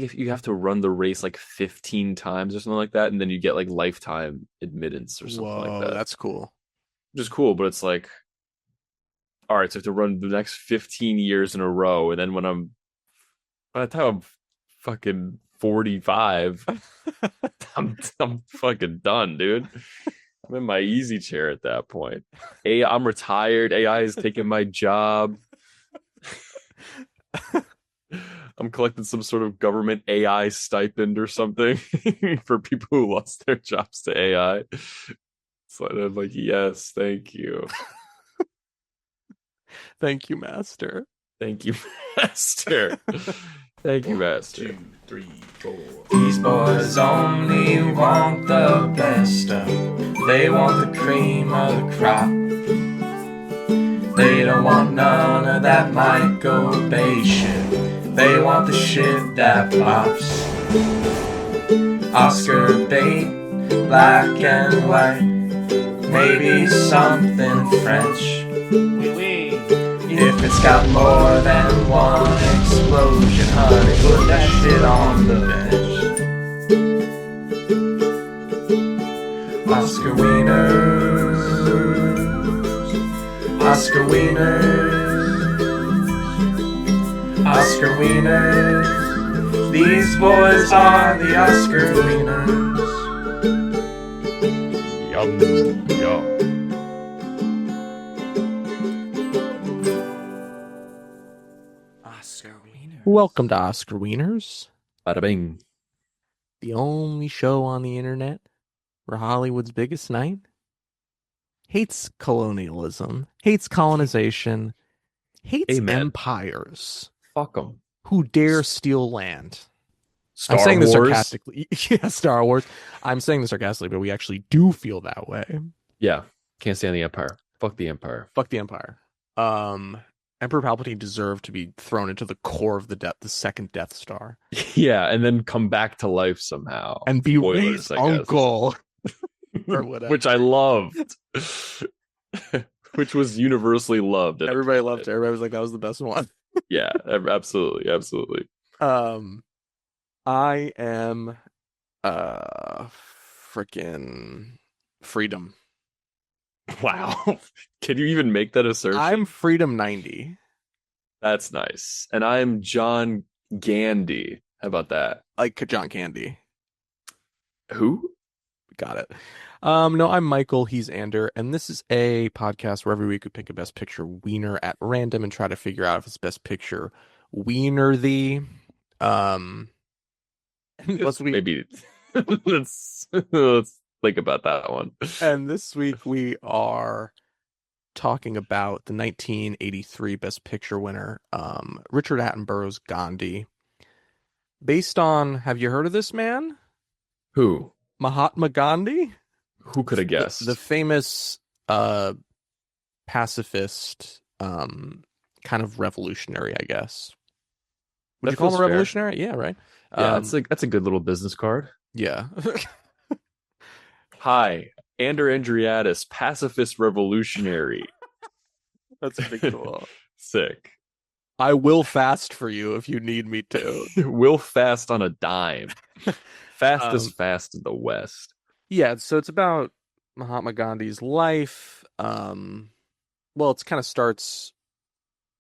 think if you have to run the race like 15 times or something like that, and then you get like lifetime admittance or something like Whoa, that. that's cool. Which is cool, but it's like, all right, so I have to run the next 15 years in a row, and then by the time I'm fucking 45, I'm fucking done, dude. I'm in my easy chair at that point. I'm retired. AI is taking my job. I'm collecting some sort of government AI stipend or something for people who lost their jobs to AI. So I'm like, yes, thank you. Thank you, Master. Thank you, Master. Thank you, One, Master. 2, 3, 4. These boys only want the best of. They want the cream of the crop. They don't want none of that Michael Bay shit. They want the shit that pops. Oscar bait, black and white. Maybe something French. If it's got more than one explosion, honey, put that shit on the bench. Oscar Wieners, Oscar Wieners, Oscar Wieners. These boys are the Oscar Wieners. Yum, yum. Oscar Wieners. Welcome to Oscar Wieners, Bada bing. the only show on the internet where Hollywood's biggest night hates colonialism, hates colonization, hates Amen. empires Fuck them. who dare steal land. Star I'm saying this Wars. sarcastically. Yeah, Star Wars. I'm saying this sarcastically, but we actually do feel that way. Yeah, can't stand the Empire. Fuck the Empire. Fuck the Empire. Emperor Palpatine deserved to be thrown into the core of the second Death Star. Yeah, and then come back to life somehow. And be Spoilers, Rey's I guess. uncle. Or whatever. Which I loved. Which was universally loved. Everybody loved it. Everybody was like, that was the best one. Yeah, absolutely, absolutely. I am freaking freedom. Wow. Can you even make that assertion? I'm Freedom 90. That's nice. And I'm John Gandhi. How about that? Like John Candy. Who? Got it. No, I'm Michael. He's Ander, and this is a podcast where every week we pick a best picture wiener at random and try to figure out if it's best picture wiener-the. Maybe let's think about that one. And this week we are talking about the 1983 Best Picture winner, Richard Attenborough's Gandhi. Based on, have you heard of this man? Who? Mahatma Gandhi? Who could have guessed? The famous pacifist, kind of revolutionary, I guess. Would you call him a revolutionary? Yeah, right. Yeah, that's a good little business card. Yeah. Hi, Ander Andriatis, pacifist revolutionary. That's pretty cool. Sick. I will fast for you if you need me to. We'll fast on a dime. Fastest fast in the West. Yeah, so it's about Mahatma Gandhi's life. Well, it's kind of starts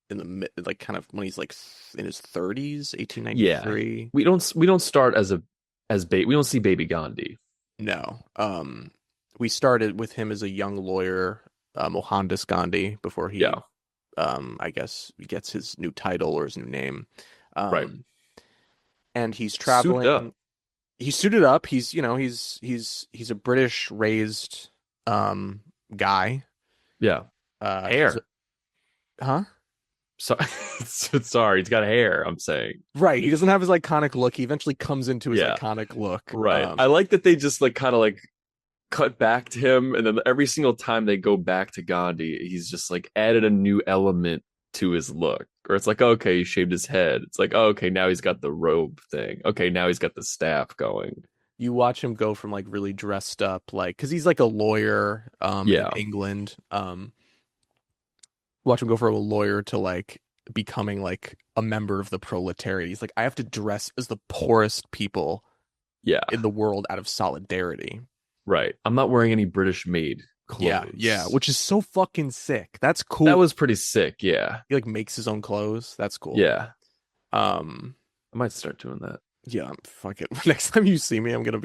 in the like kind of when he's like in his 30s, 1893. Yeah. We don't start we don't see baby Gandhi. No. We started with him as a young lawyer, Mohandas Gandhi, before he I guess he gets his new title or his new name. Right. And he's traveling. Suited up. He's suited up. He's a British raised guy. Yeah. Hair. Huh? So, sorry, he's got hair, I'm saying. Right. He doesn't have his iconic look. He eventually comes into his iconic look. Right. I like that they just like kind of like cut back to him, and then every single time they go back to Gandhi, he's just like added a new element to his look. Or it's like, okay, he shaved his head. It's like, oh, okay, now he's got the robe thing. Okay, now he's got the staff going. You watch him go from like really dressed up, like, because he's like a lawyer in England. Watch him go from a lawyer to like becoming like a member of the proletariat. He's like, I have to dress as the poorest people Yeah, in the world out of solidarity. right. I'm not wearing any British made Yeah, clothes. which is so fucking sick. That's That cool. was pretty sick. Yeah, He like makes his own clothes. That's cool. yeah. Um, I might start doing that. yeah, fuck it. Next time you see me, I'm gonna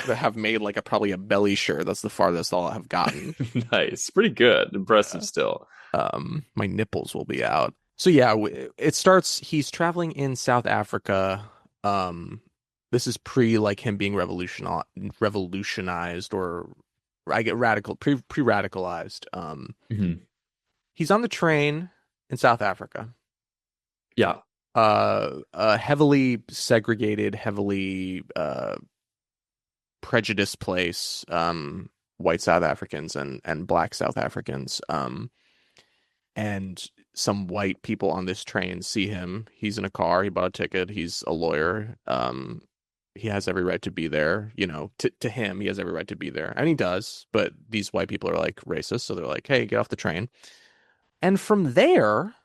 have made like probably a belly shirt. That's the farthest I'll have gotten. Nice, pretty good, impressive Yeah. still. My nipples will be out. So yeah, it starts. He's traveling in South Africa. Um, this is pre like him being revolutionized, or I get radical pre radicalized. Mhm. He's on the train in South Africa. Yeah, A heavily segregated, heavily prejudiced place. White South Africans and black South Africans. And some white people on this train see him. He's in a car. He bought a ticket. He's a lawyer. He has every right to be there. You know, to him, he has every right to be there, and he does. But these white people are like racist, so they're like, "Hey, get off the train." And from there,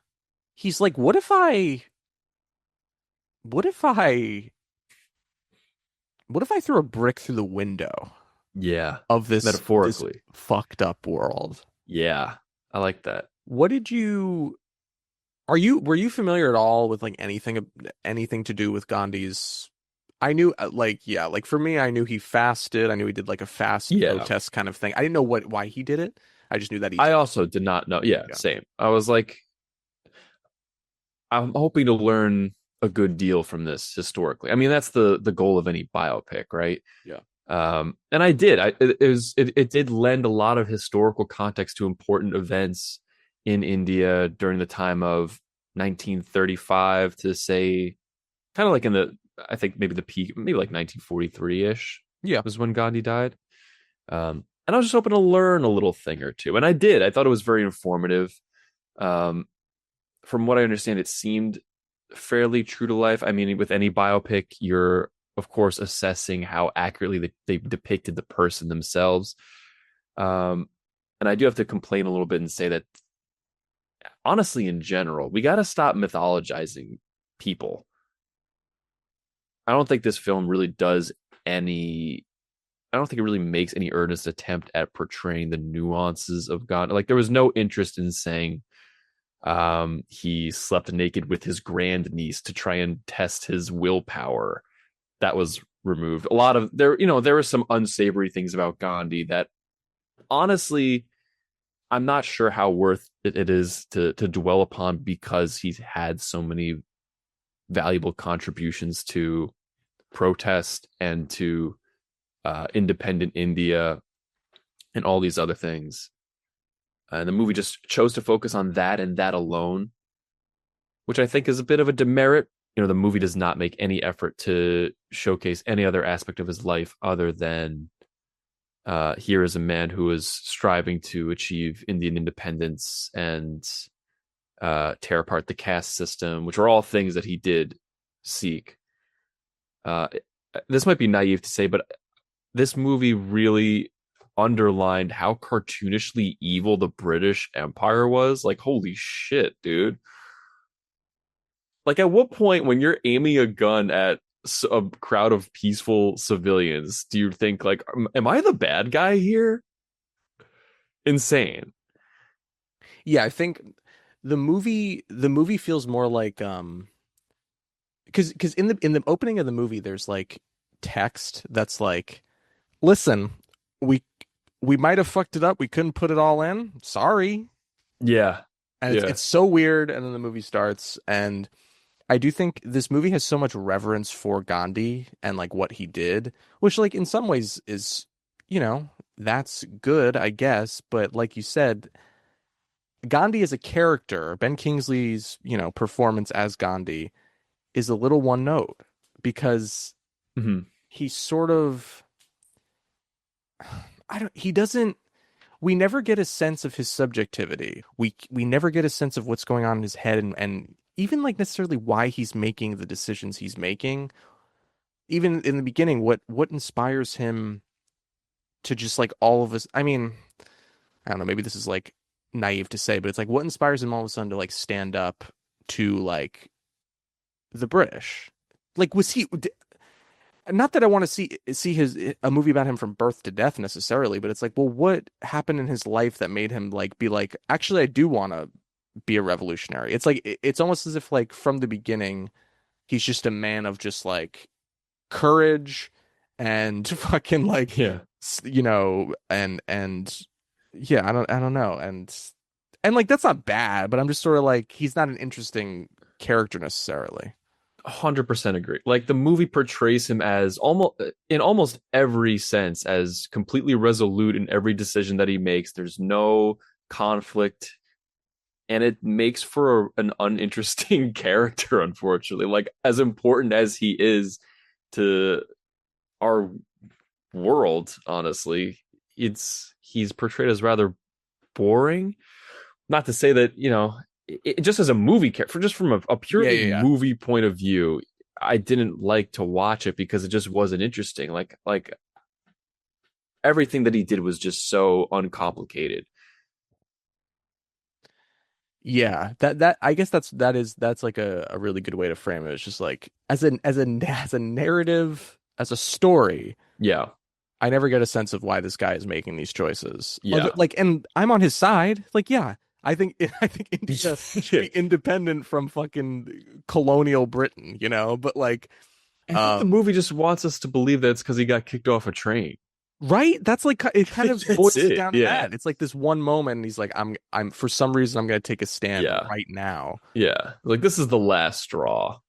he's like, what if I, what if I threw a brick through the window yeah. of this Metaphorically, fucked up world?" yeah. I like that. What did you were you familiar at all with like anything to do with Gandhi's? I knew like yeah, like for me I knew he fasted. I knew he did like a fast Yeah, protest kind of thing. I didn't know why he did it. I just knew that he I also did not know. Yeah, yeah. same. I was like, I'm hoping to learn a good deal from this historically. I mean, that's the goal of any biopic, right? Yeah. And I did. It did lend a lot of historical context to important events in India during the time of 1935 to say, kind of like in the, I think maybe the peak, maybe like 1943 ish Yeah. was when Gandhi died. And I was just hoping to learn a little thing or two, and I did. I thought it was very informative. Um, from what I understand, it seemed fairly true to life. I mean, with any biopic, you're of course assessing how accurately they depicted the person themselves. Um, and I do have to complain a little bit and say that honestly, in general, we got to stop mythologizing people. I don't think this film really does any. I don't think it really makes any earnest attempt at portraying the nuances of God. Like there was no interest in saying he slept naked with his grandniece to try and test his willpower. That was removed. A lot of there were some unsavory things about Gandhi that honestly I'm not sure how worth it is to dwell upon because he's had so many valuable contributions to protest and to independent India and all these other things. And the movie just chose to focus on that and that alone, which I think is a bit of a demerit. You know, the movie does not make any effort to showcase any other aspect of his life other than here is a man who is striving to achieve Indian independence and tear apart the caste system, which are all things that he did seek. Uh, this might be naive to say, but this movie really underlined how cartoonishly evil the British Empire was. Like, holy shit, dude. Like, at what point when you're aiming a gun at a crowd of peaceful civilians, do you think, like, am I the bad guy here? Insane. Yeah, I think the movie feels more like because in the opening of the movie there's like text that's like, listen, we we might have fucked it up. We couldn't put it all in. Sorry. Yeah. And Yeah. it's so weird. And then the movie starts. And I do think this movie has so much reverence for Gandhi and like what he did, which like in some ways is, that's good, I guess. But like you said, Gandhi as a character, Ben Kingsley's, performance as Gandhi is a little one note because Mhm. he sort of, he doesn't, we never get a sense of his subjectivity. We never get a sense of what's going on in his head and even like necessarily why he's making the decisions he's making. Even in the beginning, what inspires him to just like all of us. I mean, I don't know, maybe this is like naive to say, but it's like what inspires him all of a sudden to like stand up to like the British? Like was he not that I want to see his a movie about him from birth to death necessarily, but it's like, well, what happened in his life that made him like be like, actually, I do want to be a revolutionary. It's like it's almost as if like from the beginning, he's just a man of just like courage and fucking like Yeah. and yeah, I don't know, and like that's not bad, but I'm just sort of like he's not an interesting character necessarily. 100% agree. Like the movie portrays him as almost in almost every sense as completely resolute in every decision that he makes. There's no conflict, and it makes for an uninteresting character, unfortunately. Like as important as he is to our world, honestly, he's portrayed as rather boring. Not to say that, just as a movie character, just from a Yeah, purely yeah, yeah. movie point of view, I didn't like to watch it because it just wasn't interesting. Like everything that he did was just so uncomplicated. Yeah, that I guess that's like a really good way to frame it. It's just like as a narrative, as a story, Yeah, I never get a sense of why this guy is making these choices. yeah. Like, and I'm on his side. Like, yeah, I think I think India should be independent from fucking colonial Britain, But like, I think the movie just wants us to believe that it's because he got kicked off a train. right? That's like it kind of That's boils it it. down to Yeah, that. It's like this one moment, and he's like, I'm for some reason I'm gonna take a stand yeah, right now. yeah. Like this is the last straw.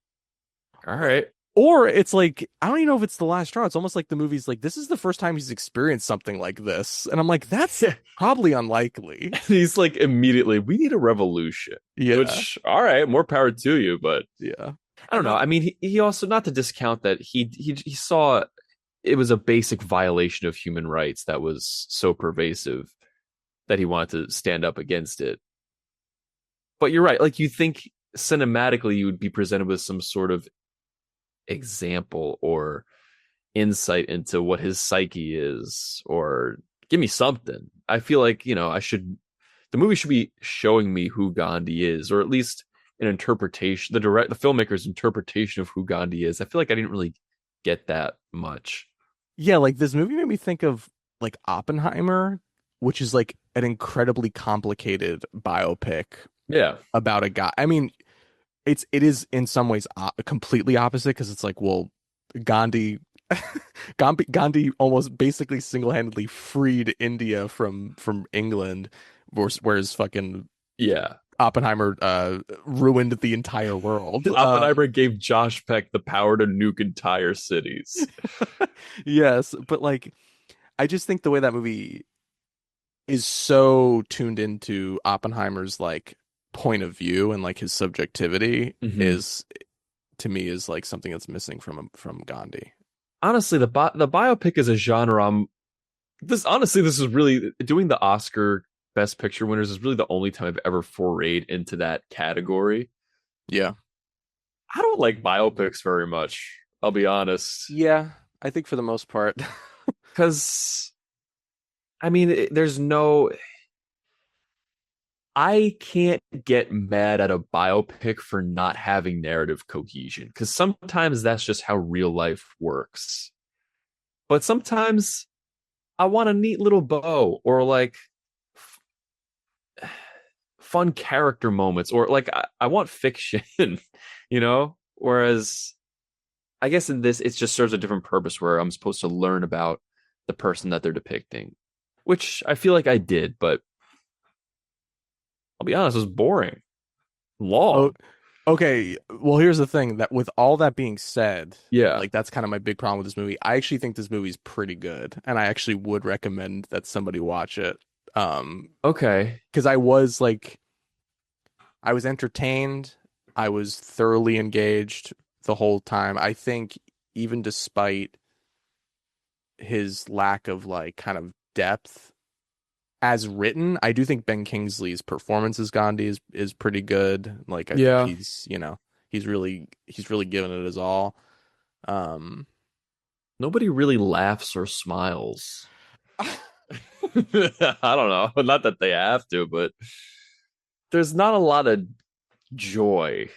All right. Or it's like, I don't even know if it's the last straw. It's almost like the movie's like, this is the first time he's experienced something like this. And I'm like, that's probably unlikely. And he's like immediately, we need a revolution. Yeah. Which, all right, more power to you, but Yeah. I don't know. I mean, he also, not to discount that he saw it was a basic violation of human rights that was so pervasive that he wanted to stand up against it. But you're right. Like you think cinematically you would be presented with some sort of example or insight into what his psyche is, or give me something. I feel like, the movie should be showing me who Gandhi is, or at least an interpretation, the filmmaker's interpretation of who Gandhi is. I feel like I didn't really get that much. Yeah. Like this movie made me think of like Oppenheimer, which is like an incredibly complicated biopic Yeah. about a guy. I mean, it is in some ways completely opposite because it's like, well, Gandhi Gandhi almost basically single-handedly freed India from England, whereas fucking Yeah. Oppenheimer ruined the entire world. Oppenheimer gave Josh Peck the power to nuke entire cities. Yes, but like I just think the way that movie is so tuned into Oppenheimer's like point of view and like his subjectivity Mhm. is to me is like something that's missing from Gandhi. Honestly, the biopic is a genre. This is really doing the Oscar Best Picture winners is really the only time I've ever forayed into that category. Yeah. I don't like biopics very much. I'll be honest, Yeah, I think for the most part. because I mean, there's no. I can't get mad at a biopic for not having narrative cohesion because sometimes that's just how real life works. But sometimes I want a neat little bow or like fun character moments or like I want fiction, Whereas I guess in this, it just serves a different purpose where I'm supposed to learn about the person that they're depicting, which I feel like I did, but I'll be honest, it was boring, Oh, long. okay. Well, here's the thing that with all that being said, Yeah. like that's kind of my big problem with this movie. I actually think this movie's pretty good, and I actually would recommend that somebody watch it. Okay. Because I was entertained, I was thoroughly engaged the whole time. I think even despite his lack of like kind of depth as written, I do think Ben Kingsley's performance as Gandhi is pretty good. Like I Yeah. think he's really given it his all. Um Nobody really laughs or smiles. I don't know. Not that they have to, but there's not a lot of joy. I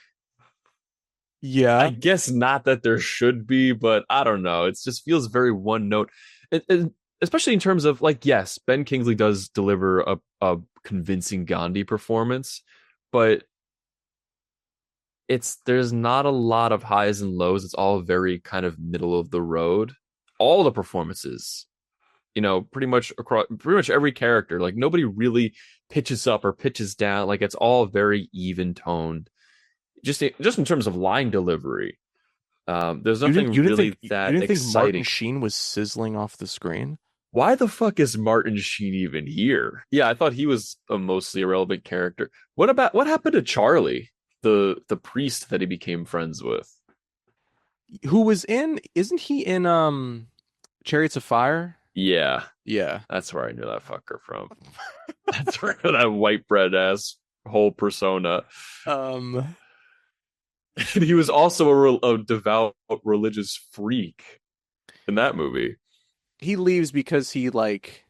Yeah. guess not that there should be, but I don't know. It just feels very one note. Especially in terms of like, yes, Ben Kingsley does deliver a convincing Gandhi performance, but there's not a lot of highs and lows. It's all very kind of middle of the road. All the performances, pretty much across pretty much every character, like nobody really pitches up or pitches down. Like it's all very even toned. Just in terms of line delivery. There's nothing really You that didn't think Martin exciting. Sheen was sizzling off the screen? Why the fuck is Martin Sheen even here? Yeah, I thought he was a mostly irrelevant character. What happened to Charlie, the priest that he became friends with? Who was in? Isn't he in Chariots of Fire? Yeah, Yeah. that's where I knew that fucker from. That's where that white bread ass whole persona. Um, And he was also a devout religious freak in that movie. he leaves because he's like,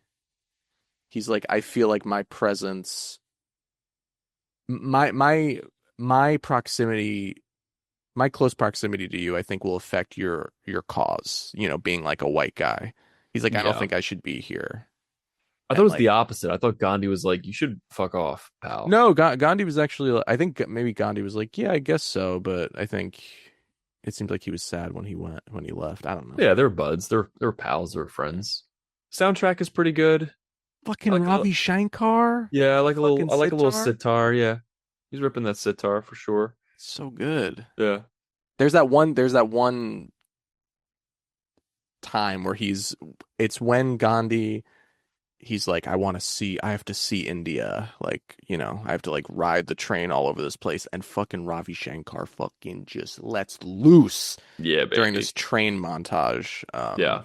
I feel like my presence, my my my proximity, my close proximity to you, I think will affect your cause. Being like a white guy. He's like, I don't Yeah. think I should be here. I thought And it was like, the opposite. I thought Gandhi was like, you should fuck off, pal. no, Gandhi was actually. I think maybe Gandhi was like, yeah, I guess so, but I think it seemed like he was sad when he left. I don't know. Yeah, they're buds. They're pals. They're friends. Soundtrack is pretty good. I Fucking like a Ravi Shankar, Yeah, fucking I like a little sitar, sitar. Yeah, he's ripping that sitar for sure. so good. Yeah, There's that one time where it's when Gandhi he's like, I have to see India. Like, I have to like ride the train all over this place. And fucking Ravi Shankar fucking just lets loose yeah, during baby. this train montage Yeah,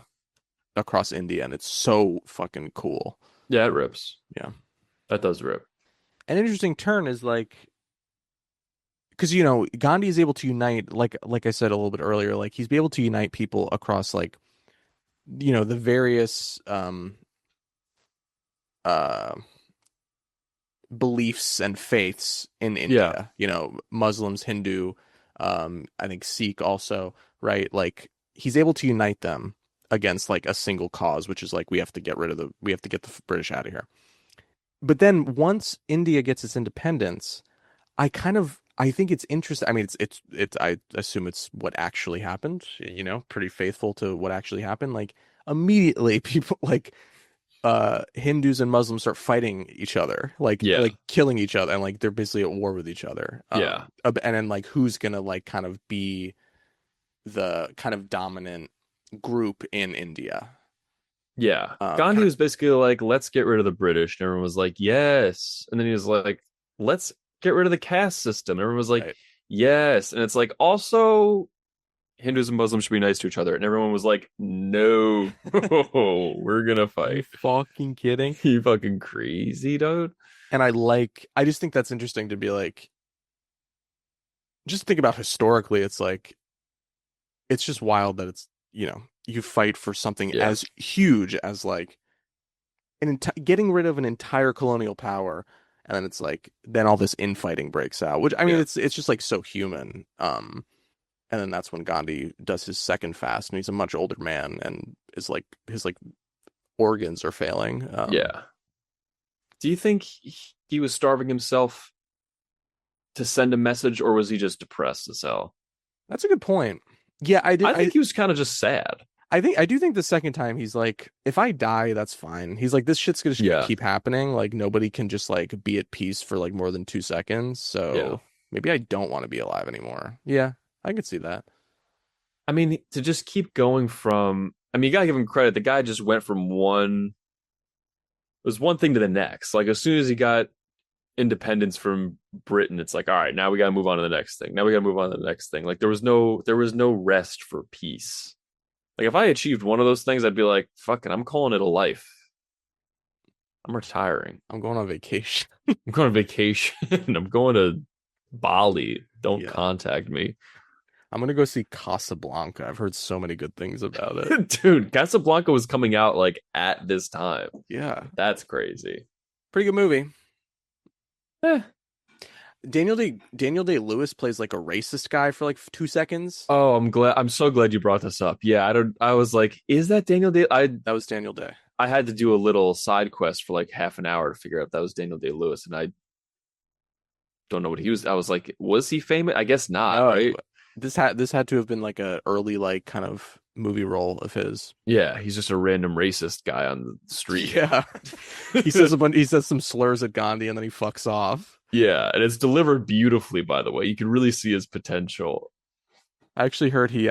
across India. And it's so fucking cool. yeah, it rips. Yeah. That does rip. An interesting turn is like, because, Gandhi is able to unite, like I said a little bit earlier, like he's able to unite people across like, the various, uh, beliefs and faiths in Yeah, India. Muslims, Hindu, I think Sikh also, right? Like he's able to unite them against like a single cause, which is like we have to get the British out of here. But then once India gets its independence, I think it's interesting. I mean, it's I assume it's what actually happened, pretty faithful to what actually happened. Like immediately people like Hindus and Muslims start fighting each other, yeah, like killing each other, and like they're basically at war with each other. yeah, And then like who's gonna like kind of be the kind of dominant group in India? yeah. Gandhi Kind was basically like, let's get rid of the British, and everyone was like, yes. And then he was like, let's get rid of the caste system. Everyone was like, right. yes. And it's like, also, Hindus and Muslims should be nice to each other. And everyone was like, no, we're gonna Are you fight. fucking kidding? You fucking crazy, dude. And I just think that's interesting to be like, just think about historically. It's like it's just wild that it's you fight for something Yeah, as huge as like getting rid of an entire colonial power, and then it's like then all this infighting breaks out, which I mean yeah, it's just like so human. And then that's when Gandhi does his second fast, and he's a much older man, and is like his like organs are failing. yeah. Do you think he was starving himself to send a message, or was he just depressed as hell? That's a good point. Yeah, I did. I think he was kind of just sad. I do think the second time he's like, if I die, that's fine. He's like, this shit's gonna just Yeah, keep happening. Like nobody can just like be at peace for like more than 2 seconds. yeah. So maybe I don't want to be alive anymore. Yeah, I could see that. I mean, to just keep going from, I mean, you gotta give him credit. The guy just went from it was one thing to the next. Like as soon as he got independence from Britain, it's like, all right, now we gotta move on to the next thing. Now we gotta move on to the next thing. Like there was no rest for peace. Like if I achieved one of those things, I'd be like, fucking, I'm calling it a life. I'm retiring. I'm going on vacation. I'm going on vacation. I'm going to Bali. Don't Yeah. contact me. I'm gonna go see Casablanca. I've heard so many good things about it. Dude, Casablanca was coming out like at this time. Yeah, That's crazy. pretty good movie. Eh. Daniel Day-Lewis plays like a racist guy for like 2 seconds. Oh, I'm so glad you brought this up. Yeah, I was like, is that Daniel Day? That was Daniel Day. I had to do a little side quest for like half an hour to figure out that was Daniel Day-Lewis, and I don't know what he was. I was like, was he famous? I guess not, No, right? this had to have been like a early like kind of movie role of his. Yeah, he's just a random racist guy on the street. Yeah, he says some slurs at Gandhi and then he fucks off. Yeah, and it's delivered beautifully, by the way. You can really see his potential. I actually heard he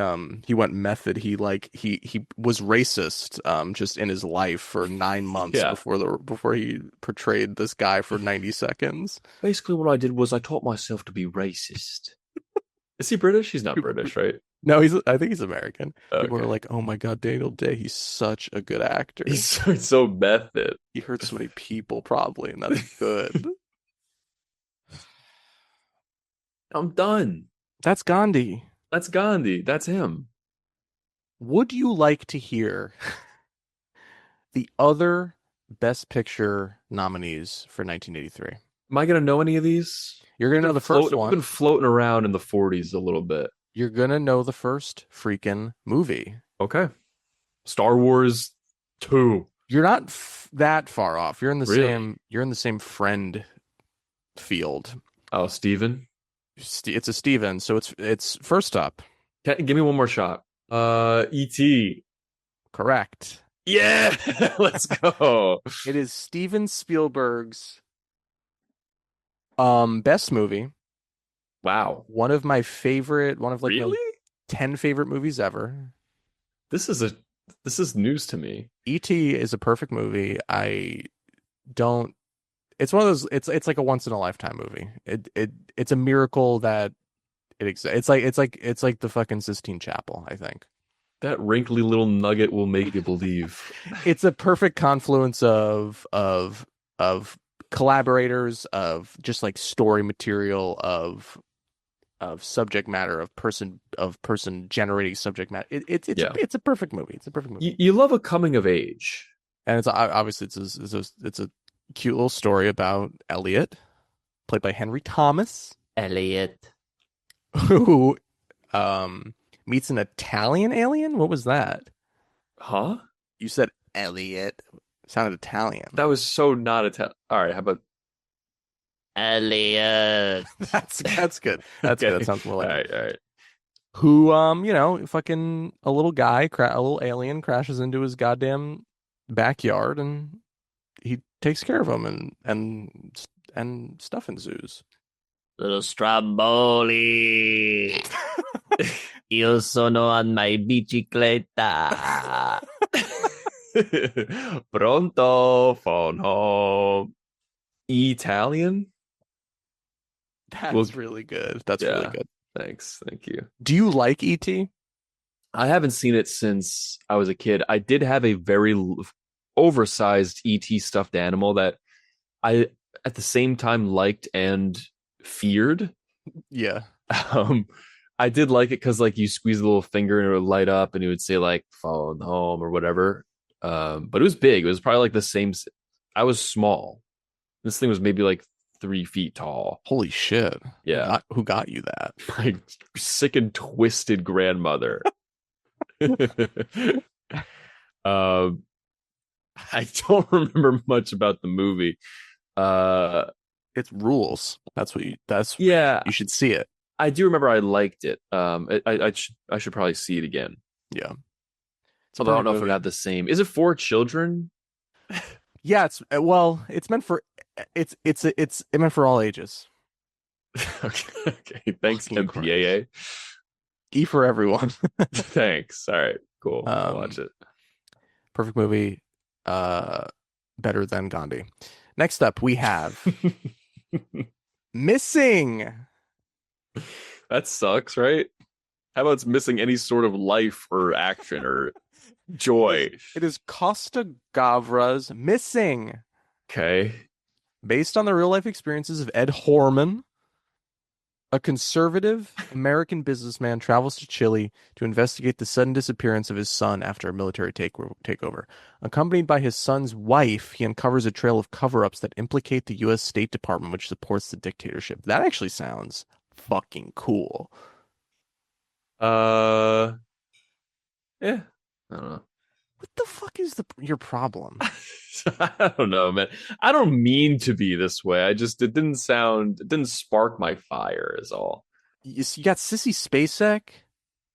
went method. He was racist just in his life for 9 months Yeah. before he portrayed this guy for 90 seconds. Basically, what I did was I taught myself to be racist. Is he British? He's not British, right? No, I think he's American. People are Okay. like, "Oh my God, Daniel Day, he's such a good actor. He's so method. He hurt so many people probably, and that's good." I'm done. That's Gandhi. That's Gandhi. That's him. Would you like to hear the other Best Picture nominees for 1983? Am I gonna know any of these? You're gonna know the first I've one. been floating around in the 40s a little bit. You're gonna know the first freaking movie. Okay. Star Wars 2. You're not that far off. You're in the Really? same. You're in the same friend field. Oh, Steven. It's a Steven. So it's first up. Give me one more shot. E.T. Correct. Yeah, let's go. It is Steven Spielberg's best movie. Wow. One of my favorite. One of like Really? my 10 favorite movies ever. This is news to me. E.T. is a perfect movie. It's one of those. It's like a once in a lifetime movie. It's a miracle that it exists. It's like the fucking Sistine Chapel, I think. That wrinkly little nugget will make you believe. It's a perfect confluence of collaborators, of just like story material, of subject matter, of person generating subject matter. It's a perfect movie. It's a perfect movie. You love a coming of age. And it's obviously it's a cute little story about Elliot, played by Henry Thomas, Elliot. who meets an Italian alien. What was that? Huh? You said Elliot. Sounded Italian. That was so not Italian. All right, how about Elliot? That's good. That's good. That sounds more like all right. who fucking a little guy, a little alien crashes into his goddamn backyard and he takes care of him and stuff ensues. Little Stromboli. Io sono on my bicicletta. Pronto, phone home. Italian? That's really good. That's really Yeah. good. Thanks. Thank you. Do you like E.T.? I haven't seen it since I was a kid. I did have a very oversized ET stuffed animal that I at the same time liked and feared. Yeah. I did like it because like you squeeze a little finger and it would light up and it would say like phone home or whatever. But it was big. It was probably like the same. I was small. This thing was maybe like 3 feet tall. Holy shit. Yeah. Who got you that? My sick and twisted grandmother. I don't remember much about the movie. It's rules. That's Yeah, you should see it. I do remember I liked it. I should probably see it again. Yeah. Although I don't know if it had the same. Is it for children? Yeah, it's meant for it's meant for all ages. Okay. Thanks, Fucking MPAA. E for everyone. Thanks. All right, cool. I'll watch it. Perfect movie. Better than Gandhi. Next up, we have Missing. That sucks, right? How about it's missing any sort of life or action or joy? It is Costa Gavra's Missing, Okay. based on the real life experiences of Ed Horman, A conservative American businessman travels to Chile to investigate the sudden disappearance of his son after a military takeover. Accompanied by his son's wife, he uncovers a trail of cover-ups that implicate the U.S. State Department, which supports the dictatorship. That actually sounds fucking cool. Yeah, I don't know. What the fuck is your problem? I don't know, man. I don't mean to be this way. It didn't spark my fire is all. You got Sissy Spacek,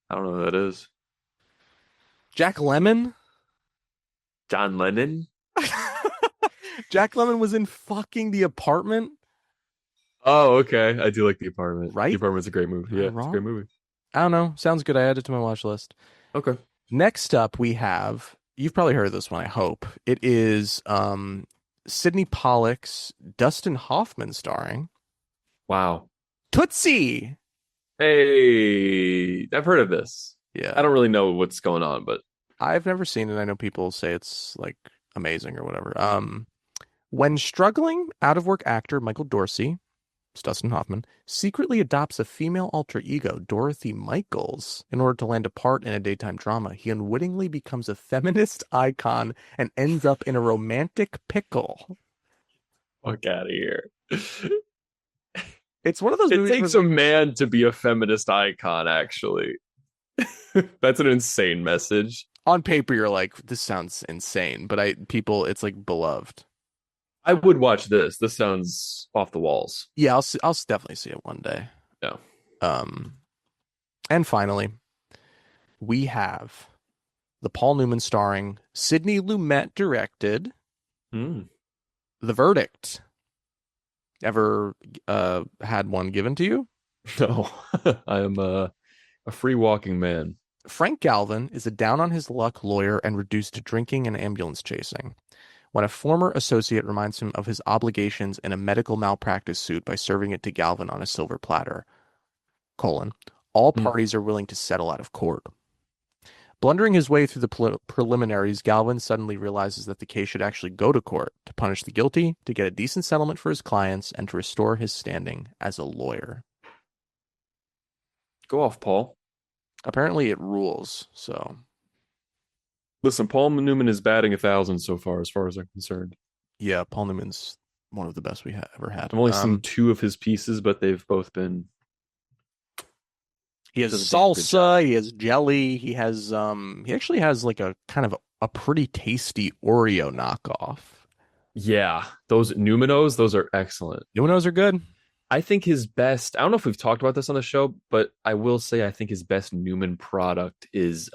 I don't know who that is. Jack Lemmon. John Lennon? Jack Lemmon was in fucking The Apartment. Oh, okay. I do like The Apartment. Right? The Apartment's a great movie. Am I Yeah, it's a wrong? great movie. I don't know. Sounds good. I added it to my watch list. Okay. Next up, we have, you've probably heard of this one, I hope. It is Sidney Pollack's Dustin Hoffman starring Wow. Tootsie. Hey, I've heard of this. Yeah. I don't really know what's going on, but I've never seen it. I know people say it's like amazing or whatever. When struggling out-of-work actor Michael Dorsey, it's Dustin Hoffman, secretly adopts a female alter ego, Dorothy Michaels, in order to land a part in a daytime drama. He unwittingly becomes a feminist icon and ends up in a romantic pickle. fuck out of here. It's one of those It movies takes where a man to be a feminist icon, actually. That's an insane message. on paper you're like, this sounds insane, but it's like beloved. I would watch this. This sounds off the walls. Yeah, I'll definitely see it one day. Yeah. And finally, we have the Paul Newman starring, Sidney Lumet directed, Hmm. The Verdict. Ever had one given to you? No, I am a free walking man. Frank Galvin is a down-on-his-luck lawyer and reduced to drinking and ambulance chasing. When a former associate reminds him of his obligations in a medical malpractice suit by serving it to Galvin on a silver platter, all parties are willing to settle out of court. Blundering his way through the preliminaries, Galvin suddenly realizes that the case should actually go to court to punish the guilty, to get a decent settlement for his clients, and to restore his standing as a lawyer. Go off, Paul. Apparently it rules, so... Listen, Paul Newman is batting 1,000 so far as I'm concerned. Yeah, Paul Newman's one of the best we ever had. I've only seen 2 of his pieces, but they've both been... He has does a good salsa, he has jelly, he actually has like a kind of a pretty tasty Oreo knockoff. Yeah, those Numenos, those are excellent. Numenos are good. I think his best, I don't know if we've talked about this on the show, but I will say I think his best Newman product is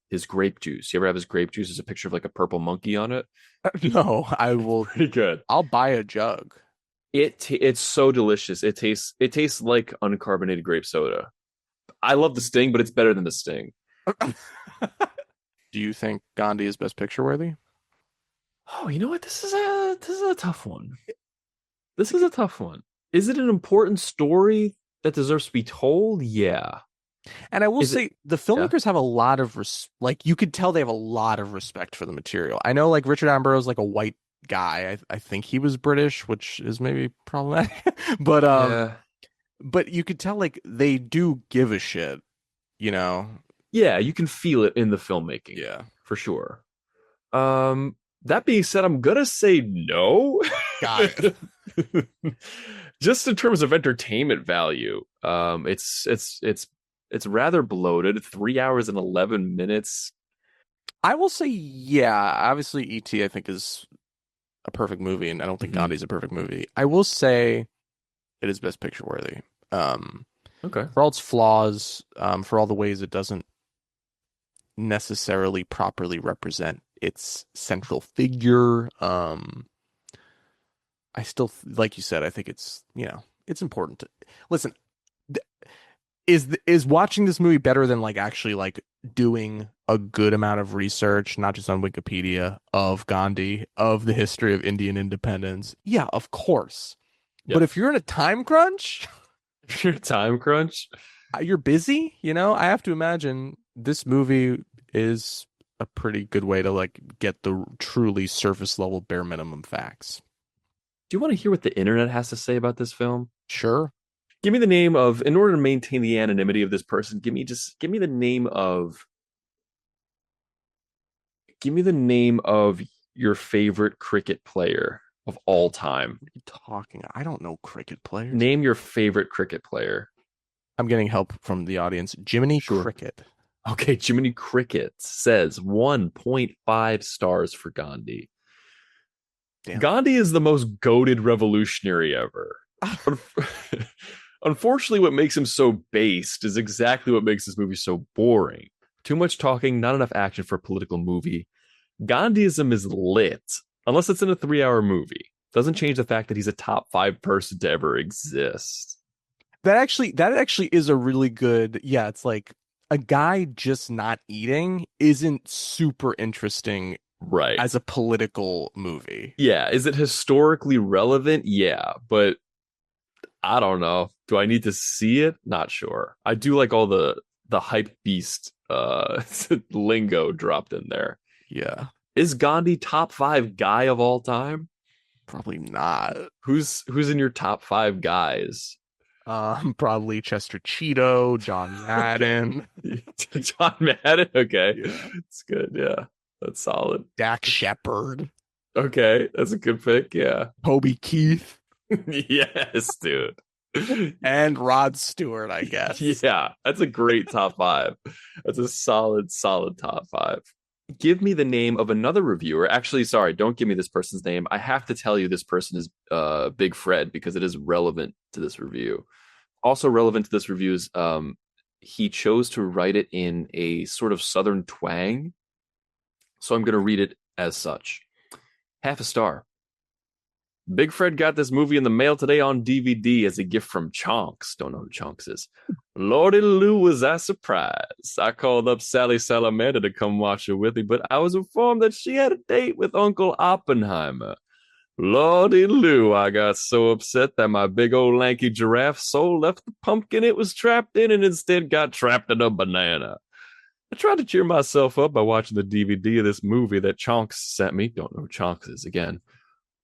his grape juice. You ever have his grape juice? There's a picture of like a purple monkey on it. No, I will. Pretty good. I'll buy a jug. It's so delicious. It tastes like uncarbonated grape soda. I love the Sting, but it's better than the Sting. Do you think Gandhi is best picture worthy? Oh, you know what? This is a tough one. This is a tough one. Is it an important story that deserves to be told? Yeah. And I will say the filmmakers have a lot of you could tell they have a lot of respect for the material. I know like Richard Attenborough is like a white guy. I think he was British, which is maybe problematic. But you could tell like they do give a shit, you know. Yeah, you can feel it in the filmmaking. Yeah, for sure. That being said, I'm gonna say no. Got it. Just in terms of entertainment value, it's rather bloated. 3 hours and 11 minutes. I will say, yeah. Obviously, E.T. I think is a perfect movie, and I don't think Gandhi's a perfect movie. I will say it is best picture worthy. Okay. For all its flaws, for all the ways it doesn't necessarily properly represent its central figure. I still, like you said, I think it's, it's important to listen. Is watching this movie better than like actually like doing a good amount of research, not just on Wikipedia, of Gandhi, of the history of Indian independence? Yeah, of course. Yeah. But if you're in a time crunch, you're busy, I have to imagine this movie is a pretty good way to like get the truly surface level bare minimum facts. Do you want to hear what the internet has to say about this film? Sure. Give me the name of, in order to maintain the anonymity of this person, give me the name of, your favorite cricket player of all time. What are you talking? I don't know cricket players. Name your favorite cricket player. I'm getting help from the audience. Jiminy Sure. Cricket. Okay, Jiminy Cricket says 1.5 stars for Gandhi. Damn. Gandhi is the most goated revolutionary ever. Unfortunately, what makes him so based is exactly what makes this movie so boring. Too much talking, not enough action for a political movie. Gandhiism is lit, unless it's in a 3-hour movie. Doesn't change the fact that he's a top 5 person to ever exist. That actually is a really good. Yeah, it's like a guy just not eating isn't super interesting Right. as a political movie. Yeah. Is it historically relevant? Yeah. But I don't know. Do I need to see it? Not sure. I do like all the hype beast lingo dropped in there. Yeah, Is Gandhi top 5 guy of all time? probably not. Who's in your top 5 guys? Probably Chester Cheeto, John Madden, John Madden. Okay, Yeah. it's good. Yeah, that's solid. Dak Shepard, Okay, that's a good pick. Yeah. Toby Keith, Yes, dude. and Rod Stewart, I guess. Yeah, that's a great top 5. That's a solid top 5. Give me the name of another reviewer. Actually, sorry, don't give me this person's name. I have to tell you this person is Big Fred because it is relevant to this review. Also relevant to this review is he chose to write it in a sort of southern twang. So I'm going to read it as such. 0.5 star. Big Fred got this movie in the mail today on DVD as a gift from Chonks. Don't know who Chonks is. Lordy Lou, was I surprised. I called up Sally Salamander to come watch it with me, but I was informed that she had a date with Uncle Oppenheimer. Lordy Lou, I got so upset that my big old lanky giraffe soul left the pumpkin it was trapped in and instead got trapped in a banana. I tried to cheer myself up by watching the DVD of this movie that Chonks sent me. Don't know who Chonks is again.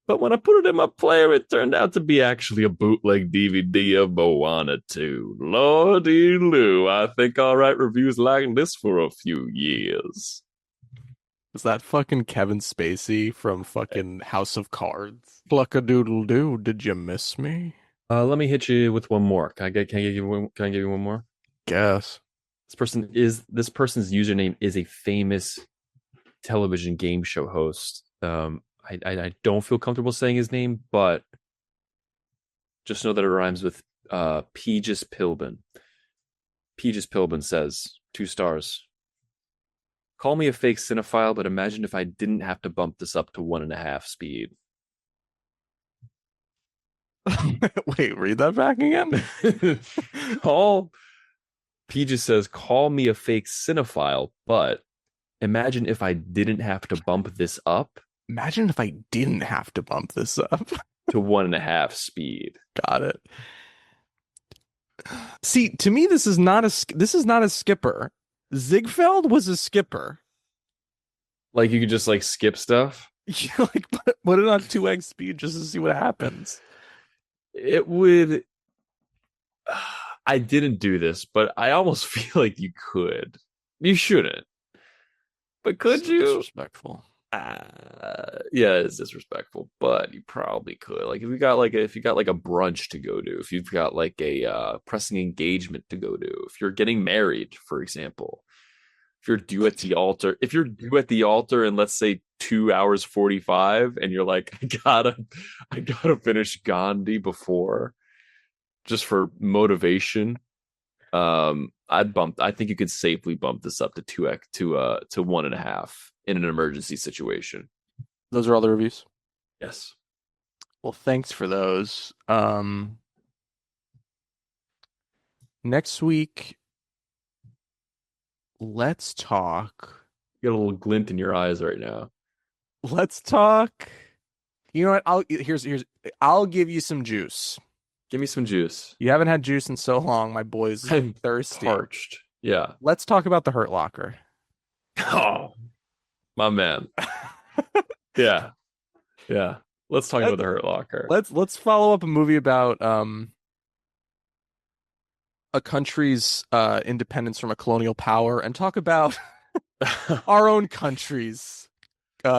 But when I put it in my player, it turned out to be actually a bootleg DVD of Moana 2. Lordy Lou, I think I'll write reviews like this for a few years. Is that fucking Kevin Spacey from fucking House of Cards? Cluck-a-doodle-doo, did you miss me? Let me hit you with one more. Can I give you one more? Guess. This person's username is a famous television game show host. I don't feel comfortable saying his name, but just know that it rhymes with Peagus Pilbin. Peagus Pilbin says 2 stars. Call me a fake cinephile, but imagine if I didn't have to bump this up to 1.5 speed. Wait, read that back again? Peagus says, call me a fake cinephile, but imagine if I didn't have to bump this up. Imagine if I didn't have to bump this up to 1.5 speed. Got it. See, to me, this is not a skipper. Ziegfeld was a skipper. Like you could just like skip stuff. You like put it on 2x speed just to see what happens. It would. I didn't do this, but I almost feel like you could. You shouldn't. But could you? Disrespectful. Yeah, it's disrespectful, but you probably could. Like if you got like a brunch to go to, if you've got like a pressing engagement to go to, if you're getting married, for example, if you're due at the altar, in let's say 2 hours 45, and you're like, I gotta finish Gandhi before, just for motivation. I think you could safely bump this up to 2x to 1.5 in an emergency situation. Those are all the reviews? Yes. Well, thanks for those. Next week, let's talk. You got a little glint in your eyes right now. Let's talk. You know what? I'll give you some juice. Give me some juice. You haven't had juice in so long, my boy's I'm thirsty. parched. Yeah. Let's talk about the Hurt Locker. Oh, my man. Yeah. Let's talk about the Hurt Locker. Let's follow up a movie about a country's independence from a colonial power and talk about our own country's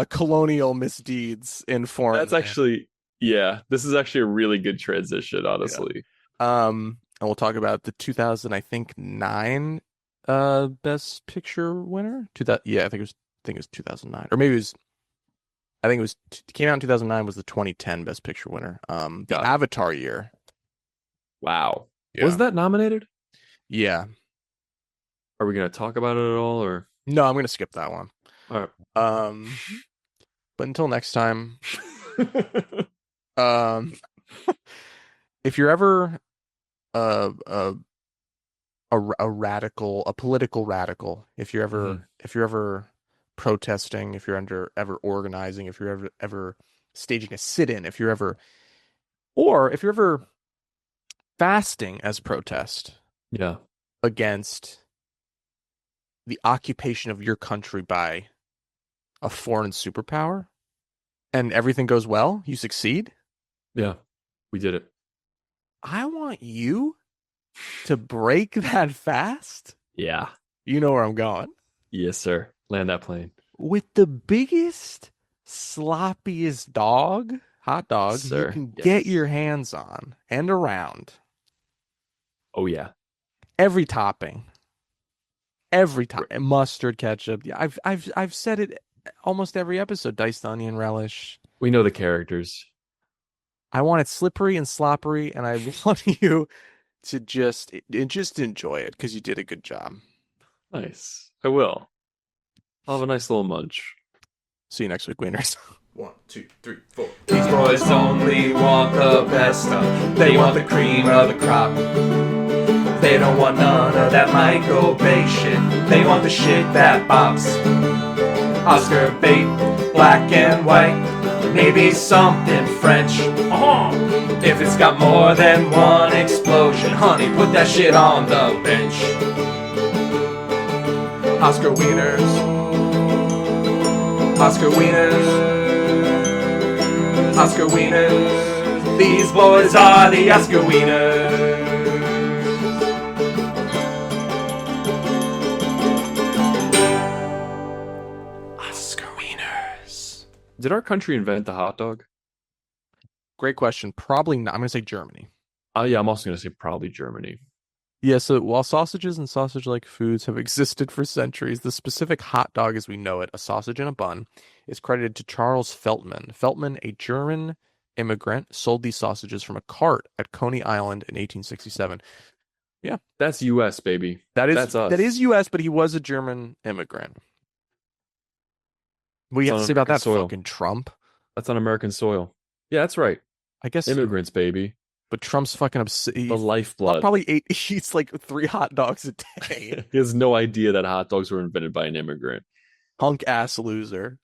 colonial misdeeds in foreign That's land. actually, yeah, this is actually a really good transition, honestly. And we'll talk about the 2000, I think, 9 Best Picture winner. Yeah, I think it was 2009, or maybe it was. I think it was came out in 2009. Was the 2010 Best Picture winner? The Got it. Avatar year. Wow. Yeah. Was that nominated? Yeah. Are we going to talk about it at all, or? No, I'm gonna skip that one. All right. But until next time, if you're ever a radical, a political radical, if you're ever protesting, if you're ever organizing, if you're ever staging a sit-in, if you're ever fasting as protest Yeah. against the occupation of your country by a foreign superpower, and everything goes well, you succeed, Yeah. We did it. I want you to break that fast. Yeah. You know where I'm going. Yes, sir. Land that plane. With the biggest, sloppiest hot dog you Sir, can yes. get your hands on and around. Oh, yeah. Every topping. Mustard, ketchup. Yeah, I've said it almost every episode. Diced onion relish. We know the characters. I want it slippery and sloppery, and I want you to just enjoy it because you did a good job. Nice. I will. I'll have a nice little munch. See you next week, Wieners. 1, 2, 3, 4. These boys only want the best stuff. They want the cream of the crop. They don't want none of that Michael Bay shit. They want the shit that bops. Oscar bait, black and white. Maybe something French. If it's got more than one explosion, honey, put that shit on the bench. Oscar Wieners. Oscar Wieners. Oscar Wieners. These boys are the Oscar Wieners. Oscar Wieners. Did our country invent the hot dog? Great question. Probably not. I'm going to say Germany. Yeah, I'm also going to say probably Germany. Yeah, so while sausages and sausage-like foods have existed for centuries, the specific hot dog as we know it, a sausage in a bun, is credited to Charles Feltman. Feltman, a German immigrant, sold these sausages from a cart at Coney Island in 1867. Yeah. That's U.S., baby. That's us. That is U.S., but he was a German immigrant. What do you have to say about that, fucking Trump? That's on American soil. Yeah, that's right. I guess immigrants, baby. But Trump's fucking the lifeblood. Probably eats like 3 hot dogs a day. He has no idea that hot dogs were invented by an immigrant. Hunk ass loser.